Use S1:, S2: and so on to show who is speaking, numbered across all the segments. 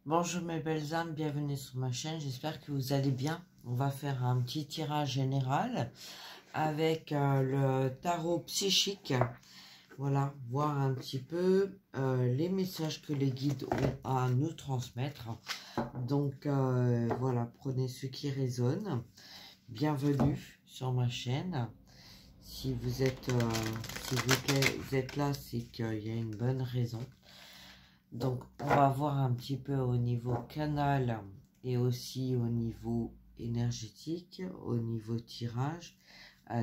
S1: Bonjour mes belles âmes, bienvenue sur ma chaîne, j'espère que vous allez bien. On va faire un petit tirage général avec le tarot psychique. Voilà, voir un petit peu les messages que les guides ont à nous transmettre. Donc voilà, prenez ce qui résonne. Bienvenue sur ma chaîne. Si vous êtes, vous êtes là, c'est qu'il y a une bonne raison. Donc, on va voir un petit peu au niveau canal et aussi au niveau énergétique, au niveau tirage,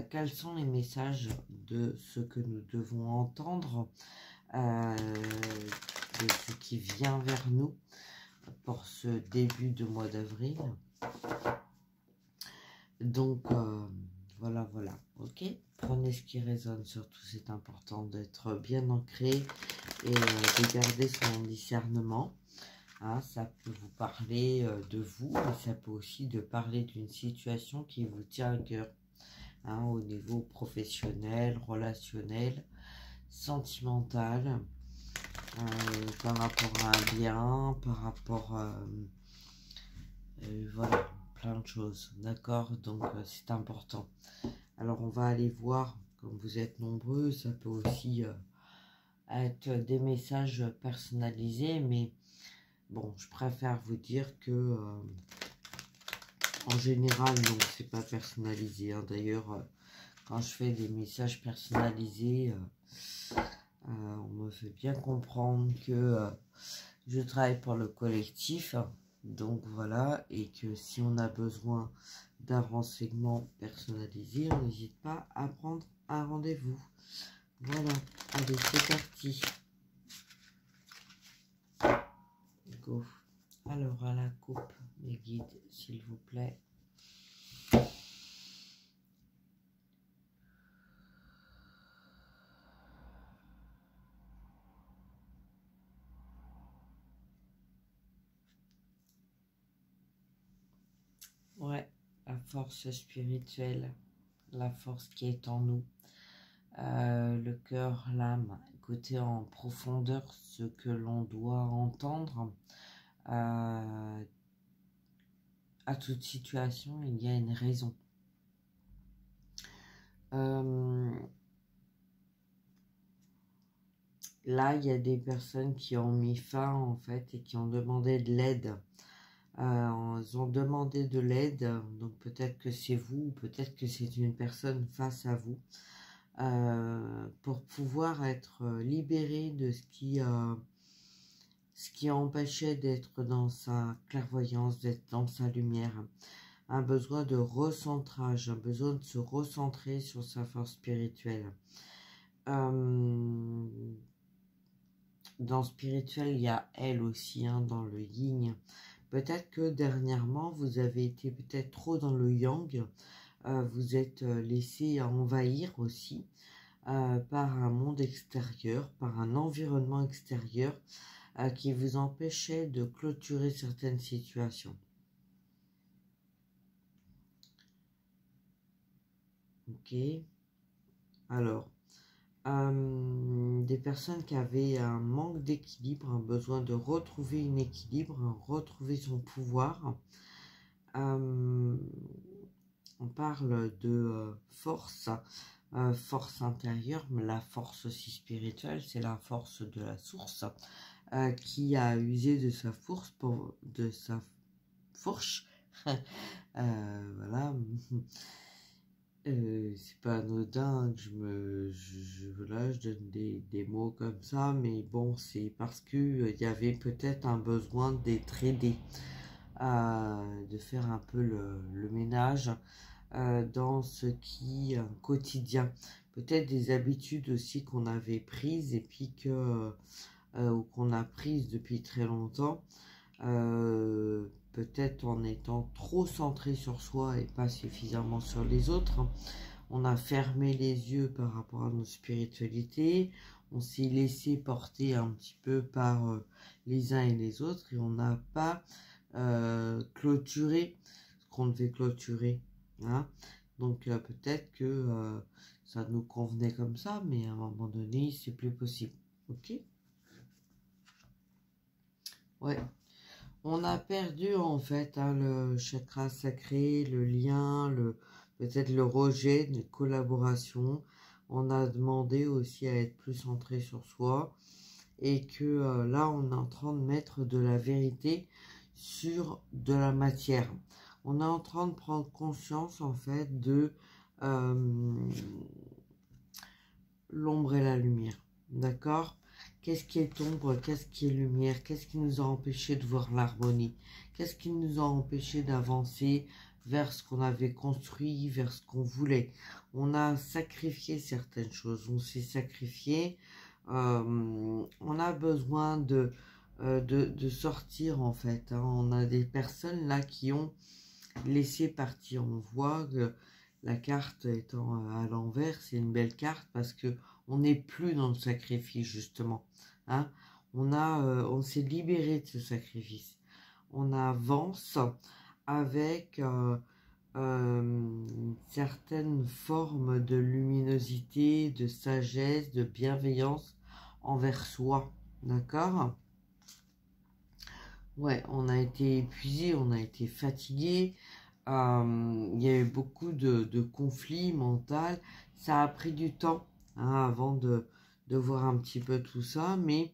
S1: quels sont les messages de ce que nous devons entendre, de ce qui vient vers nous pour ce début de mois d'avril. Donc, voilà, ok. Prenez ce qui résonne, surtout c'est important d'être bien ancré et de garder son discernement. Hein, ça peut vous parler de vous, mais ça peut aussi de parler d'une situation qui vous tient à cœur. Hein, au niveau professionnel, relationnel, sentimental, par rapport à un bien, par rapport à... voilà, plein de choses, d'accord? Donc c'est important. Alors on va aller voir, comme vous êtes nombreux, ça peut aussi être des messages personnalisés, mais bon, je préfère vous dire que en général, non, c'est pas personnalisé. Hein. D'ailleurs, quand je fais des messages personnalisés, on me fait bien comprendre que je travaille pour le collectif. Donc voilà, et que si on a besoin d'un renseignement personnalisé, on n'hésite pas à prendre un rendez-vous. Voilà, allez, c'est parti. Go. Alors, à la coupe, les guides, s'il vous plaît. Ouais, la force spirituelle, la force qui est en nous. Le cœur, l'âme, écouter en profondeur ce que l'on doit entendre. À toute situation, il y a une raison. Là, il y a des personnes qui ont mis fin, en fait, et qui ont demandé de l'aide. Ils ont demandé de l'aide, donc peut-être que c'est vous, ou peut-être que c'est une personne face à vous, pour pouvoir être libéré de ce qui empêchait d'être dans sa clairvoyance, d'être dans sa lumière. Un besoin de recentrage, un besoin de se recentrer sur sa force spirituelle. Dans spirituel, il y a elle aussi, hein, dans le yin. Peut-être que dernièrement, vous avez été peut-être trop dans le yang. Vous êtes laissé envahir aussi par un monde extérieur, par un environnement extérieur qui vous empêchait de clôturer certaines situations. Ok. Alors, des personnes qui avaient un manque d'équilibre, un besoin de retrouver un équilibre, retrouver son pouvoir. On parle de force, force intérieure, mais la force aussi spirituelle, c'est la force de la source qui a usé de sa fourche voilà. C'est pas anodin que je donne des mots comme ça, mais bon, c'est parce que il y avait peut-être un besoin d'être aidé, de faire un peu le ménage dans ce qui est un quotidien. Peut-être des habitudes aussi qu'on avait prises et puis ou qu'on a prises depuis très longtemps. Peut-être en étant trop centré sur soi et pas suffisamment sur les autres. On a fermé les yeux par rapport à notre spiritualité, on s'est laissé porter un petit peu par les uns et les autres et on n'a pas clôturé ce qu'on devait clôturer. Hein. Donc peut-être que ça nous convenait comme ça, mais à un moment donné, c'est plus possible. Ok. Ouais. On a perdu en fait hein, le chakra sacré, le lien, peut-être le rejet de collaboration. On a demandé aussi à être plus centré sur soi et que là on est en train de mettre de la vérité sur de la matière. On est en train de prendre conscience en fait de l'ombre et la lumière. D'accord? Qu'est-ce qui est ombre? Qu'est-ce qui est lumière? Qu'est-ce qui nous a empêché de voir l'harmonie? Qu'est-ce qui nous a empêché d'avancer vers ce qu'on avait construit, vers ce qu'on voulait? On a sacrifié certaines choses. On s'est sacrifié. On a besoin de sortir en fait. Hein. On a des personnes là qui ont laissé partir. On voit que la carte étant à l'envers, c'est une belle carte parce que on n'est plus dans le sacrifice justement. Hein. On s'est libéré de ce sacrifice. On avance avec une certaine forme de luminosité, de sagesse, de bienveillance envers soi. D'accord? Ouais, on a été épuisé, on a été fatigué. Il y a eu beaucoup de conflits mentaux. Ça a pris du temps hein, avant de voir un petit peu tout ça, mais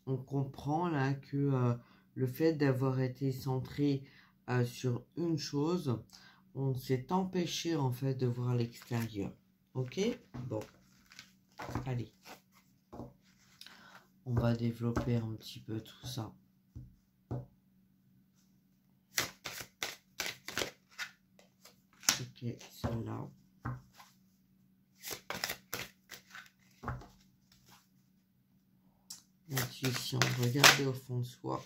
S1: on comprend là que le fait d'avoir été centré sur une chose, on s'est empêché en fait de voir l'extérieur. Ok? Bon, allez. On va développer un petit peu tout ça. Ok, celle-là. L'intuition, regardez au fond de soi.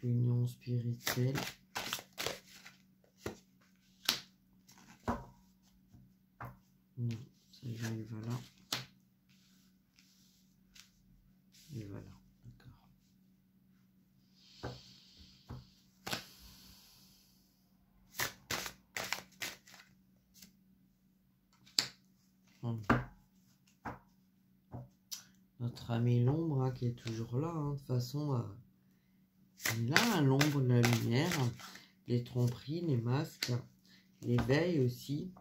S1: L'union spirituelle. Non, celle-là, elle va là. Et voilà, d'accord. Notre ami l'ombre hein, qui est toujours là. Hein, de toute façon, il est là, l'ombre, la lumière, les tromperies, les masques, l'éveil aussi.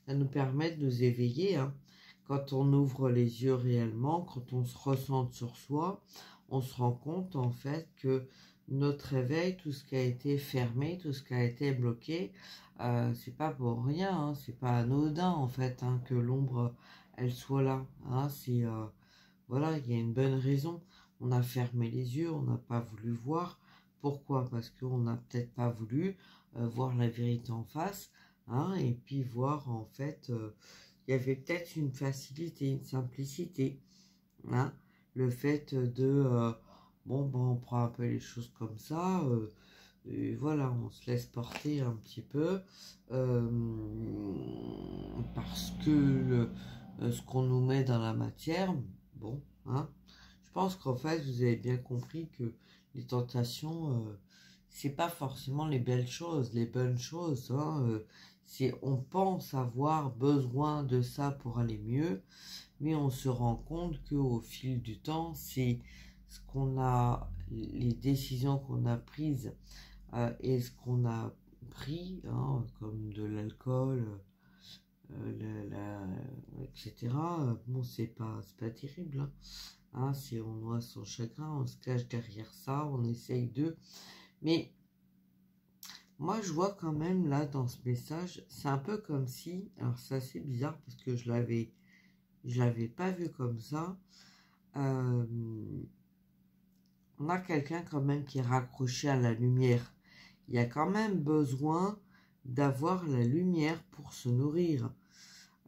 S1: Ça nous permet de nous éveiller. Hein. Quand on ouvre les yeux réellement, quand on se ressent sur soi, on se rend compte en fait que notre éveil, tout ce qui a été fermé, tout ce qui a été bloqué, c'est pas pour rien, hein, c'est pas anodin en fait hein, que l'ombre elle soit là. Hein, c'est voilà, il y a une bonne raison. On a fermé les yeux, on n'a pas voulu voir. Pourquoi? Parce qu'on n'a peut-être pas voulu voir la vérité en face, hein, et puis voir en fait, il y avait peut-être une facilité, une simplicité, hein, le fait de, bon, ben, on prend un peu les choses comme ça, et voilà, on se laisse porter un petit peu, parce que ce qu'on nous met dans la matière, bon, hein, je pense qu'en fait, vous avez bien compris que les tentations, c'est pas forcément les belles choses, les bonnes choses, hein, c'est on pense avoir besoin de ça pour aller mieux, mais on se rend compte qu'au fil du temps, c'est ce qu'on a, les décisions qu'on a prises et ce qu'on a pris, hein, comme de l'alcool, etc. Bon, c'est pas terrible, hein. Hein, c'est on noie son chagrin, on se cache derrière ça, on essaye de. Mais moi, je vois quand même là dans ce message, c'est un peu comme si, alors c'est assez bizarre parce que je l'avais pas vu comme ça. On a quelqu'un quand même qui est raccroché à la lumière. Il y a quand même besoin d'avoir la lumière pour se nourrir.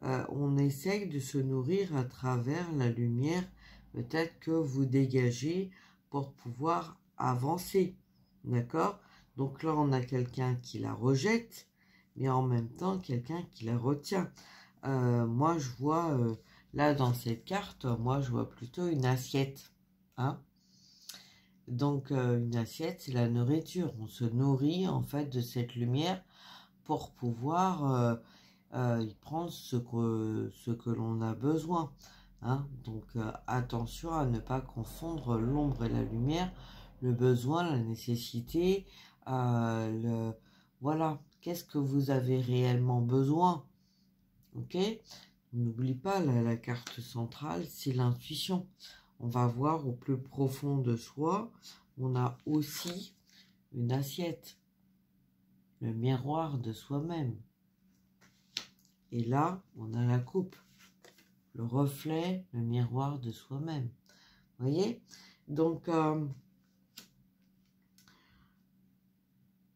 S1: On essaye de se nourrir à travers la lumière, peut-être que vous dégagez pour pouvoir avancer. D'accord? Donc là, on a quelqu'un qui la rejette, mais en même temps, quelqu'un qui la retient. Moi, je vois, là, dans cette carte, moi, je vois plutôt une assiette. Hein? Donc, une assiette, c'est la nourriture. On se nourrit, en fait, de cette lumière pour pouvoir il prend ce que l'on a besoin. Hein. Donc attention à ne pas confondre l'ombre et la lumière, le besoin, la nécessité, voilà, qu'est-ce que vous avez réellement besoin, ok? N'oublie pas, la carte centrale, c'est l'intuition. On va voir au plus profond de soi, on a aussi une assiette, le miroir de soi-même. Et là, on a la coupe, le reflet, le miroir de soi-même. Vous voyez? Donc,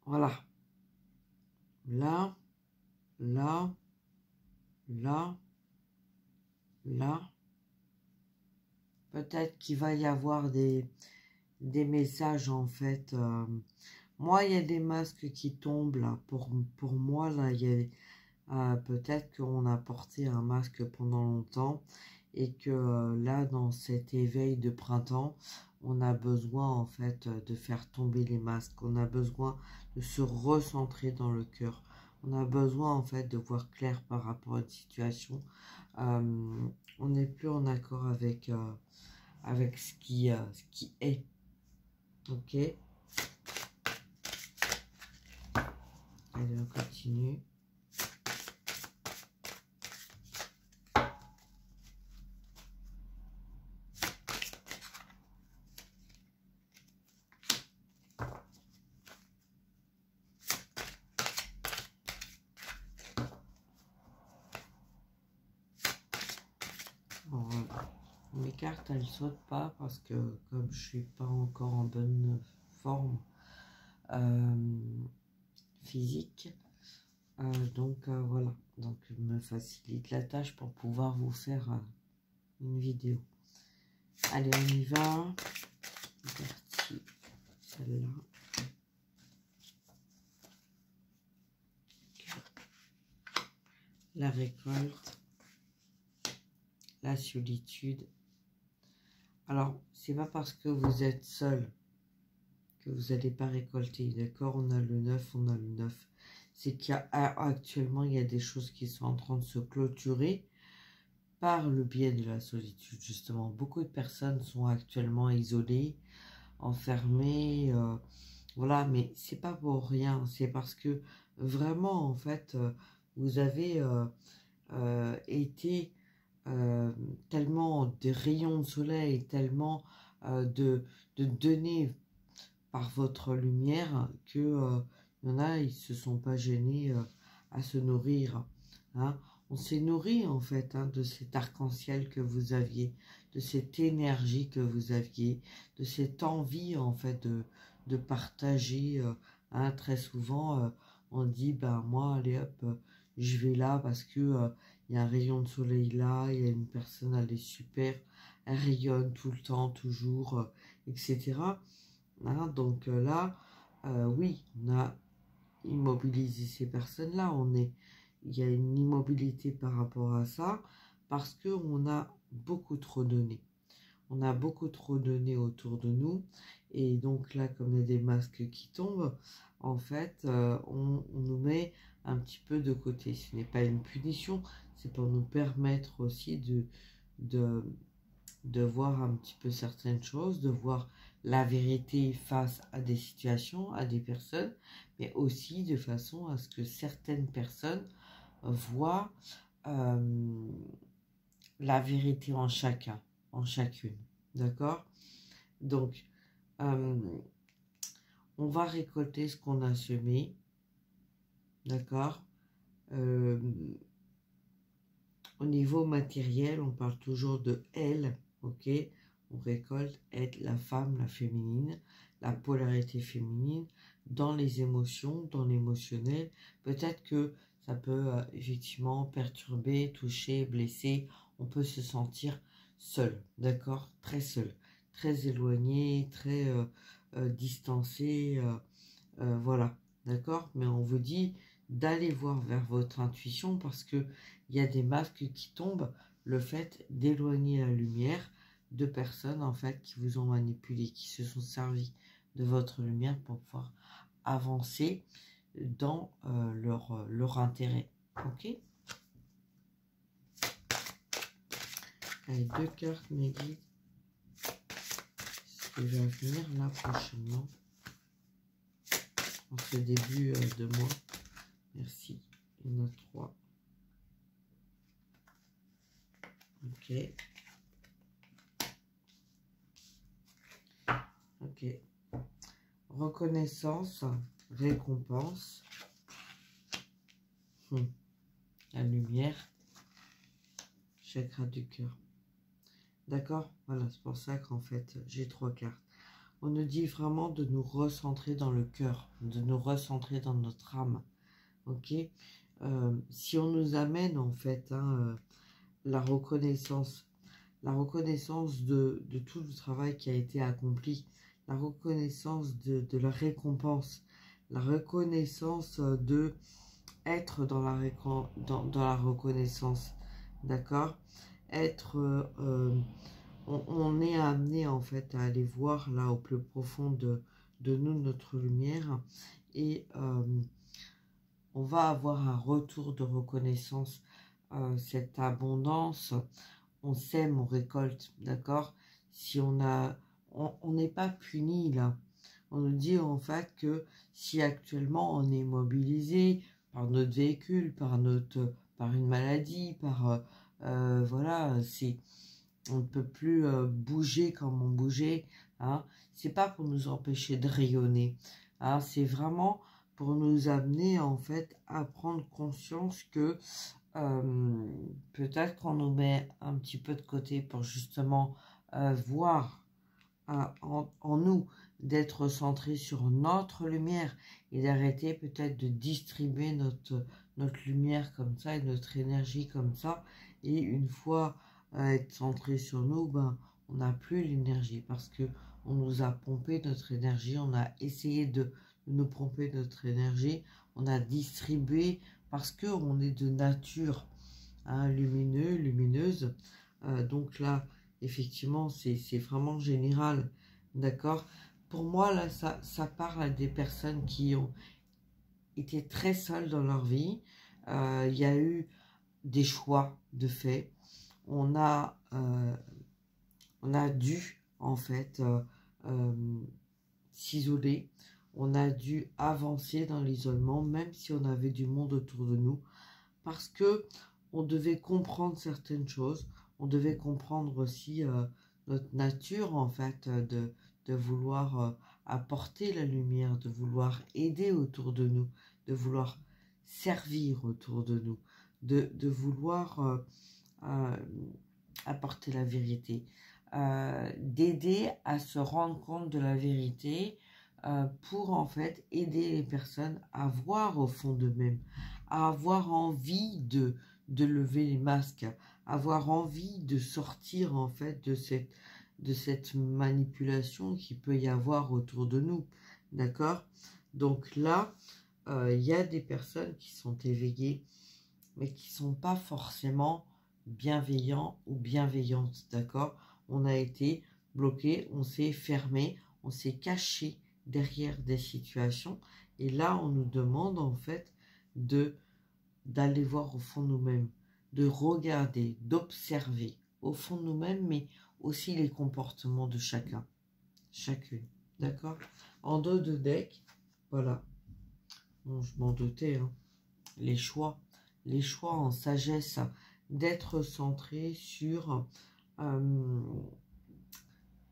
S1: voilà. Là, là, là, là. Peut-être qu'il va y avoir des messages, en fait. Moi, il y a des masques qui tombent, là. Pour moi, là, il y a... peut-être qu'on a porté un masque pendant longtemps et que là, dans cet éveil de printemps, on a besoin en fait de faire tomber les masques, on a besoin de se recentrer dans le cœur, on a besoin en fait de voir clair par rapport à une situation. On n'est plus en accord avec, avec ce qui est. Ok. Allez, on continue. Mes cartes, elles sautent pas parce que comme je suis pas encore en bonne forme physique, donc voilà, donc je me facilite la tâche pour pouvoir vous faire une vidéo. Allez, on y va. C'est parti. Celle-là. La récolte. La solitude. Alors, c'est pas parce que vous êtes seul que vous n'allez pas récolter, d'accord? On a le 9, on a le 9. C'est qu'actuellement, il y a des choses qui sont en train de se clôturer par le biais de la solitude, justement. Beaucoup de personnes sont actuellement isolées, enfermées, voilà, mais c'est pas pour rien, c'est parce que vraiment, en fait, vous avez été tellement de rayons de soleil, tellement de données par votre lumière que y en a, ils se sont pas gênés à se nourrir. Hein. On s'est nourri en fait hein, de cet arc-en-ciel que vous aviez, de cette énergie que vous aviez, de cette envie en fait de partager. Hein. Très souvent, on dit ben moi allez hop, je vais là parce que il y a un rayon de soleil là, il y a une personne, elle est super, elle rayonne tout le temps, toujours, etc. Hein, donc là, oui, on a immobilisé ces personnes-là. Il y a une immobilité par rapport à ça parce qu'on a beaucoup trop donné. On a beaucoup trop donné autour de nous. Et donc là, comme il y a des masques qui tombent, en fait, on nous met un petit peu de côté. Ce n'est pas une punition, c'est pour nous permettre aussi de voir un petit peu certaines choses, de voir la vérité face à des situations, à des personnes, mais aussi de façon à ce que certaines personnes voient la vérité en chacun, en chacune. D'accord? Donc, on va récolter ce qu'on a semé. D'accord? Au niveau matériel, on parle toujours de elle, ok? On récolte être la femme, la féminine, la polarité féminine, dans les émotions, dans l'émotionnel. Peut-être que ça peut effectivement perturber, toucher, blesser. On peut se sentir seul, d'accord? Très seul, très éloigné, très distancé, voilà, d'accord? Mais on vous dit d'aller voir vers votre intuition parce que il y a des masques qui tombent, le fait d'éloigner la lumière de personnes en fait qui vous ont manipulé, qui se sont servis de votre lumière pour pouvoir avancer dans leur intérêt. Ok? Allez, 2 cartes, mes guides. Ce qui va venir là prochainement. En ce début de mois. Merci. Une autre 3. Ok. Ok. Reconnaissance, récompense. La lumière. Chakra du cœur. D'accord? Voilà, c'est pour ça qu'en fait, j'ai 3 cartes. On nous dit vraiment de nous recentrer dans le cœur, de nous recentrer dans notre âme. Ok? Si on nous amène en fait la reconnaissance de tout le travail qui a été accompli, la reconnaissance de la récompense, la reconnaissance de être dans la reconnaissance, d'accord? Être, on est amené en fait à aller voir là au plus profond de nous notre lumière et on va avoir un retour de reconnaissance, cette abondance. On sème, on récolte, d'accord? Si on n'est pas puni là. On nous dit en fait que si actuellement on est mobilisé par notre véhicule, par une maladie, voilà, on ne peut plus bouger comme on bougeait, hein. C'est pas pour nous empêcher de rayonner, hein, c'est vraiment pour nous amener en fait à prendre conscience que peut-être qu'on nous met un petit peu de côté pour justement voir en nous, d'être centré sur notre lumière et d'arrêter peut-être de distribuer notre lumière comme ça et notre énergie comme ça. Et une fois être centré sur nous, ben, on n'a plus l'énergie parce que on nous a pompé notre énergie, on a essayé de nous pomper notre énergie, on a distribué parce que on est de nature lumineuse. Donc là, effectivement, c'est vraiment général, d'accord? Pour moi, là, ça parle à des personnes qui ont été très seules dans leur vie. Il y a eu des choix de fait. On a dû, en fait, s'isoler. On a dû avancer dans l'isolement, même si on avait du monde autour de nous, parce que on devait comprendre certaines choses. On devait comprendre aussi notre nature, en fait, de vouloir apporter la lumière, de vouloir aider autour de nous, de vouloir servir autour de nous, de vouloir apporter la vérité, d'aider à se rendre compte de la vérité pour en fait aider les personnes à voir au fond d'eux-mêmes, à avoir envie de lever les masques, avoir envie de sortir en fait de cette manipulation qui peut y avoir autour de nous, d'accord? Donc là, il y a des personnes qui sont éveillées, mais qui sont pas forcément bienveillants ou bienveillantes, d'accord? On a été bloqué, on s'est fermé, on s'est caché derrière des situations, et là, on nous demande en fait d'aller voir au fond de nous-mêmes, de regarder, d'observer au fond de nous-mêmes, mais aussi les comportements de chacune, d'accord? En dos de deck, voilà, bon, je m'en doutais, hein. Les choix en sagesse, d'être centré sur un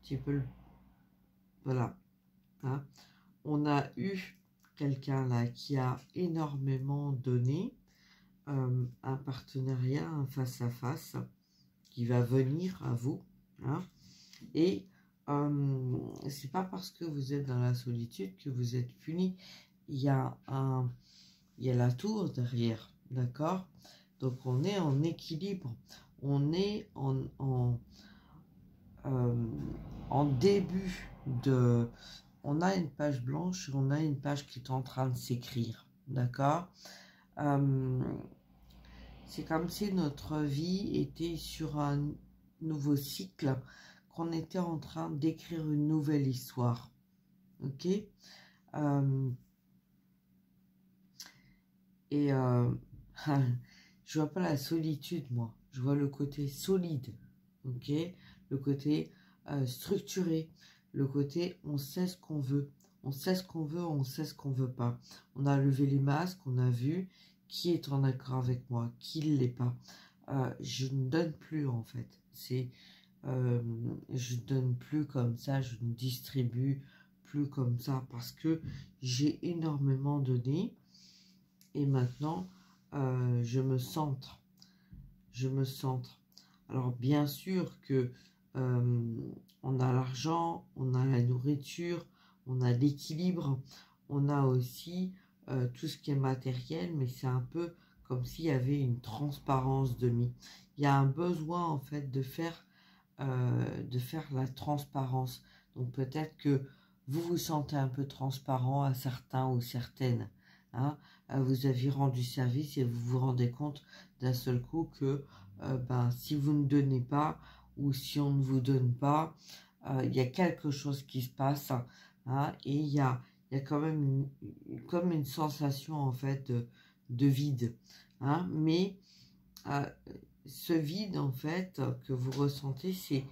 S1: petit peu, voilà, hein. On a eu quelqu'un là qui a énormément donné, un partenariat, un face-à-face qui va venir à vous, hein, et c'est pas parce que vous êtes dans la solitude que vous êtes puni. Il y a la tour derrière, d'accord? Donc on est en équilibre, on est en début de... On a une page blanche, on a une page qui est en train de s'écrire, d'accord? C'est comme si notre vie était sur un nouveau cycle, qu'on était en train d'écrire une nouvelle histoire, ok? Et je vois pas la solitude, moi. Je vois le côté solide, ok, le côté structuré, le côté on sait ce qu'on veut, on sait ce qu'on veut, on sait ce qu'on veut pas. On a levé les masques, on a vu qui est en accord avec moi, qui ne l'est pas. Je ne donne plus en fait, je donne plus comme ça, je ne distribue plus comme ça parce que j'ai énormément donné et maintenant je me centre. Alors bien sûr que on a l'argent, on a la nourriture, on a l'équilibre, on a aussi tout ce qui est matériel, mais c'est un peu comme s'il y avait une transparence demi. Il y a un besoin en fait de faire la transparence. Donc peut-être que vous vous sentez un peu transparent à certains ou certaines. Hein. Vous aviez rendu service et vous vous rendez compte d'un seul coup que si vous ne donnez pas ou si on ne vous donne pas, il y a quelque chose qui se passe. Hein, et il y a quand même comme une sensation en fait de vide. Hein, mais ce vide en fait que vous ressentez, c'est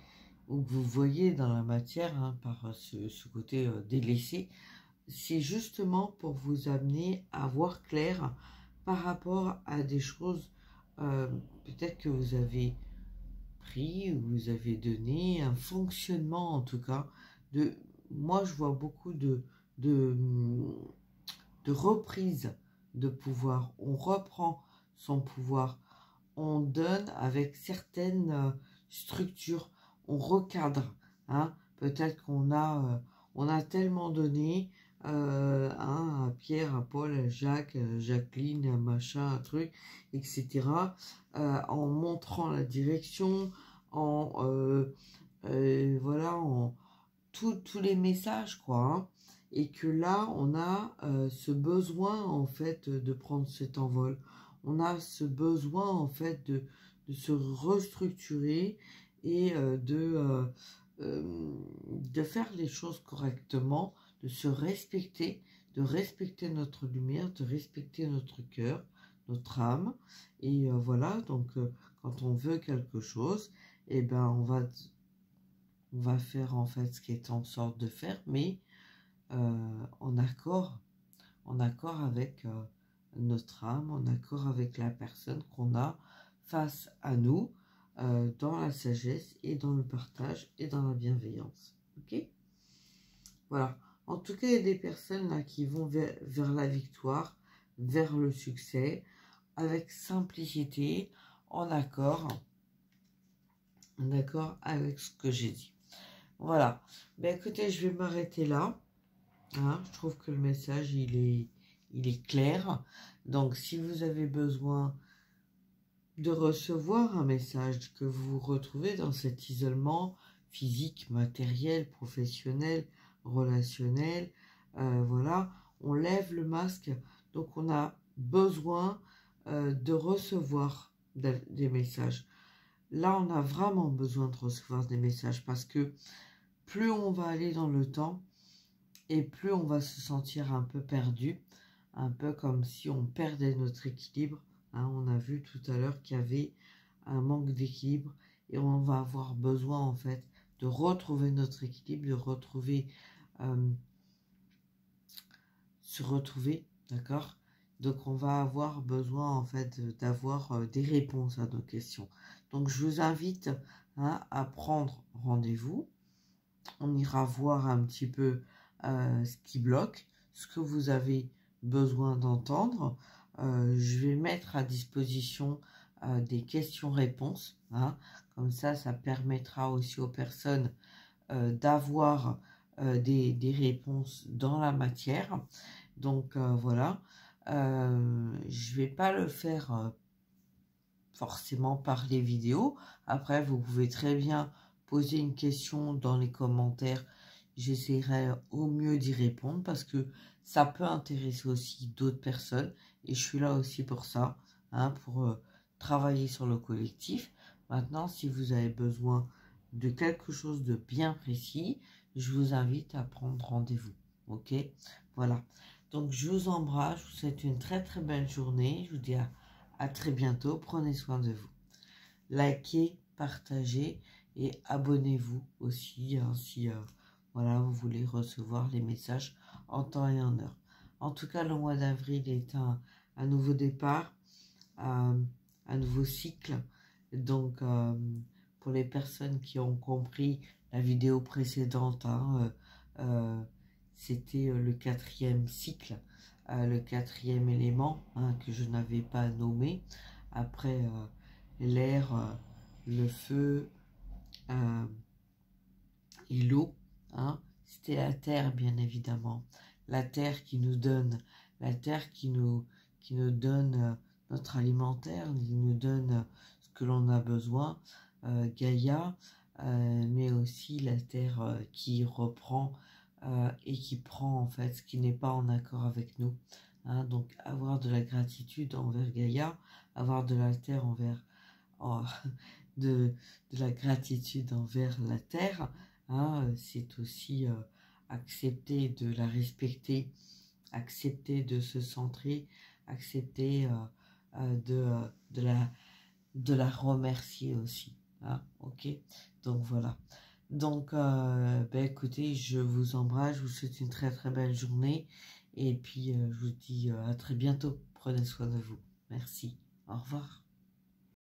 S1: ou que vous voyez dans la matière hein, par ce côté délaissé, c'est justement pour vous amener à voir clair par rapport à des choses peut-être que vous avez pris ou vous avez donné, un fonctionnement en tout cas. Moi je vois beaucoup de, de reprise de pouvoir. On reprend son pouvoir. On donne avec certaines structures, on recadre. Hein. Peut-être qu'on a, on a tellement donné à Pierre, à Paul, à Jacques, à Jacqueline, à machin, un truc, etc. En montrant la direction, voilà, en tous les messages, quoi. Hein. Et que là, on a ce besoin, en fait, de prendre cet envol. On a ce besoin, en fait, de se restructurer et de faire les choses correctement, de se respecter, de respecter notre lumière, de respecter notre cœur, notre âme. Et voilà, donc, quand on veut quelque chose, eh ben, on va faire, en fait, ce qui est en sorte de faire, mais en accord avec notre âme, en accord avec la personne qu'on a face à nous, dans la sagesse et dans le partage et dans la bienveillance. Ok? Voilà. En tout cas, il y a des personnes là qui vont vers la victoire, vers le succès, avec simplicité, en accord avec ce que j'ai dit. Voilà. Ben écoutez, je vais m'arrêter là. Hein, je trouve que le message, il est clair. Donc, si vous avez besoin de recevoir un message que vous vous retrouvez dans cet isolement physique, matériel, professionnel, relationnel, voilà, on lève le masque. Donc, on a besoin de recevoir des messages. Là, on a vraiment besoin de recevoir des messages parce que plus on va aller dans le temps, et plus on va se sentir un peu perdu, un peu comme si on perdait notre équilibre. Hein, on a vu tout à l'heure qu'il y avait un manque d'équilibre et on va avoir besoin en fait de retrouver notre équilibre, de retrouver, se retrouver, d'accord? Donc on va avoir besoin en fait d'avoir des réponses à nos questions. Donc je vous invite à prendre rendez-vous. On ira voir un petit peu ce qui bloque, ce que vous avez besoin d'entendre. Je vais mettre à disposition des questions-réponses. Hein. Comme ça permettra aussi aux personnes d'avoir des réponses dans la matière. Donc voilà. Je vais pas le faire forcément par les vidéos. Après, vous pouvez très bien poser une question dans les commentaires. J'essaierai au mieux d'y répondre parce que ça peut intéresser aussi d'autres personnes. Et je suis là aussi pour ça, hein, pour travailler sur le collectif. Maintenant, si vous avez besoin de quelque chose de bien précis, je vous invite à prendre rendez-vous. Ok? Voilà. Donc, je vous embrasse. Je vous souhaite une très belle journée. Je vous dis à très bientôt. Prenez soin de vous. Likez, partagez et abonnez-vous aussi hein, si voilà, vous voulez recevoir les messages en temps et en heure. En tout cas, le mois d'avril est un nouveau départ, un nouveau cycle. Donc, pour les personnes qui ont compris la vidéo précédente, hein, c'était le 4e cycle, le 4e élément hein, que je n'avais pas nommé. Après l'air, le feu et l'eau, hein, c'était la terre bien évidemment. La terre qui nous donne, la terre qui nous donne notre alimentaire, qui nous donne ce que l'on a besoin, Gaïa, mais aussi la terre qui reprend et qui prend en fait ce qui n'est pas en accord avec nous. Hein, donc avoir de la gratitude envers Gaïa, avoir de la terre envers de la gratitude envers la terre, hein, c'est aussi accepter de la respecter, accepter de se centrer, accepter de la remercier aussi. Hein, ok, donc voilà. Donc, écoutez, je vous embrasse, je vous souhaite une très très belle journée et puis je vous dis à très bientôt. Prenez soin de vous. Merci. Au revoir.